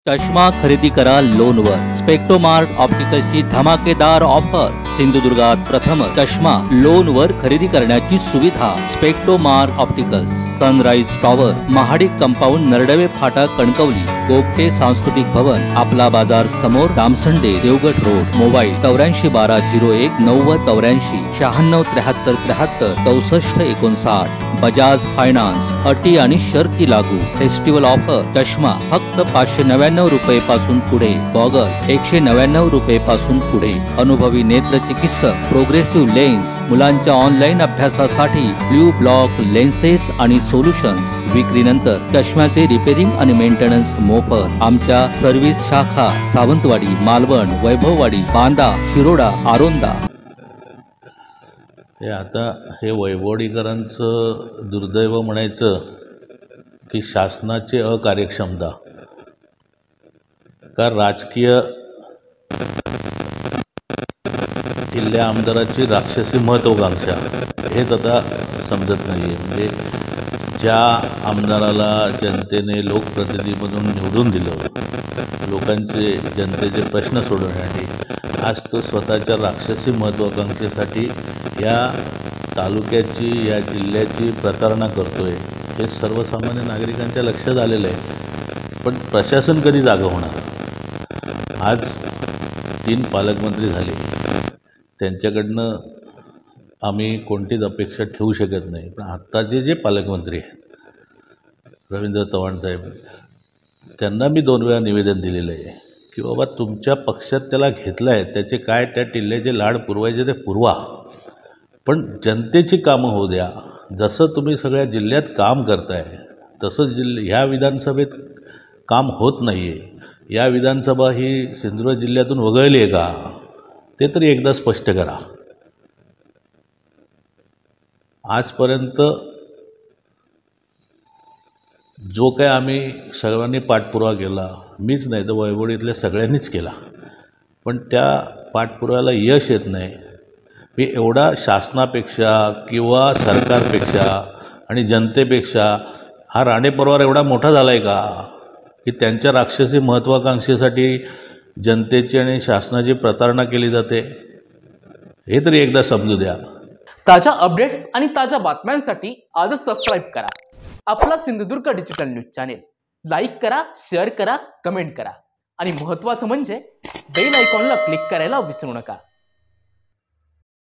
चष्मा खरेदी करा लोनवर। स्पेक्ट्रोमार्ट ऑप्टिकल्सची धमाकेदार ऑफर। सिंधुदुर्गात प्रथम चष्मा लोनवर खरेदी करण्याची सुविधा। Spectromart opticals, sunrise tower, Mahadik compound, Naradwe फाटा, कणकवली। गोगटे सांस्कृतिक भवन, आपला बाजार समोर, Damsande, Devgad road. Mobile 841201 9084 96 73 73 64 59। Bajaj finance, अटी आणि शर्ती लागू। फेस्टिवल ऑफर, चष्मा फक्त 599 रुपये पासून पुढे, गॉगल 199 रुपये पासून पुढे। अनुभवी नेत्र चिकित्सक, प्रोग्रेसिव्ह लेन्स, मुलांच्या ऑनलाईन अभ्यासासाठी ब्ल्यू ब्लॉक लेन्सेस आणि सोल्युशन्स। विक्रीनंतर चष्म्याचे रिपेरिंग आणि मेंटेनन्स मोफत। आमच्या सर्व्हिस शाखा सावंतवाडी, मालवण, वैभववाडी, बांदा, शिरोडा, आरोंदा। हे वैभववाडीकरांचं दुर्दैव म्हणायचं की शासनाची अकार्यक्षमता का राजकीय किल्ल्या आमदाराची राक्षसी महत्वाकांक्षा हेच आता समजत नाहीये। म्हणजे ज्या आमदाराला जनतेने लोकप्रतिनिधीमधून निवडून दिलं, लोकांचे जनतेचे प्रश्न सोडवण्यासाठी, आज तो स्वतःच्या राक्षसी महत्वाकांक्षेसाठी या तालुक्याची, या जिल्ह्याची प्रतारणा करतोय, हे सर्वसामान्य नागरिकांच्या लक्षात आलेलं आहे। पण प्रशासन कधी जागं होणार? आज 3 पालकमंत्री झाले, त्यांच्याकडनं आम्ही कोणतीच अपेक्षा ठेवू शकत नाही। पण आत्ताचे जे पालकमंत्री आहेत, रवींद्र चव्हाण साहेब, त्यांना मी 2 वेळा निवेदन दिलेलं आहे की बाबा तुमच्या पक्षात त्याला घेतलं आहे, त्याचे काय त्या टिल्ल्याचे लाड पुरवायचे ते पुरवा, पण जनतेची कामं होऊ द्या। जसं तुम्ही सगळ्या जिल्ह्यात काम करताय तसंच ह्या विधानसभेत काम होत नाही आहे। या विधानसभा ही सिंधुदुर्ग जिल्ह्यातून वगळली आहे का, ते तरी एकदा स्पष्ट करा। आजपर्यंत जो काय आम्ही सर्वांनी पाठपुरावा केला, मीच नाही तर वैभववाडीतल्या सगळ्यांनीच केला, पण त्या पाठपुराव्याला यश येत नाही। मी एवढा शासनापेक्षा किंवा सरकारपेक्षा आणि जनतेपेक्षा हा राणे परिवार एवढा मोठा झाला आहे का की त्यांच्या राक्षसी महत्वाकांक्षेसाठी जनतेची आणि शासनाची प्रतारणा केली जाते? हे तरी एकदा समजू द्या। ताज्या अपडेट्स आणि ताज्या बातम्यांसाठी आजच सबस्क्राईब करा आपला Sindhudurg digital news channel. Like करा, शेअर करा, कमेंट करा आणि महत्त्वाचं म्हणजे बेल आयकॉनला क्लिक करायला विसरू नका।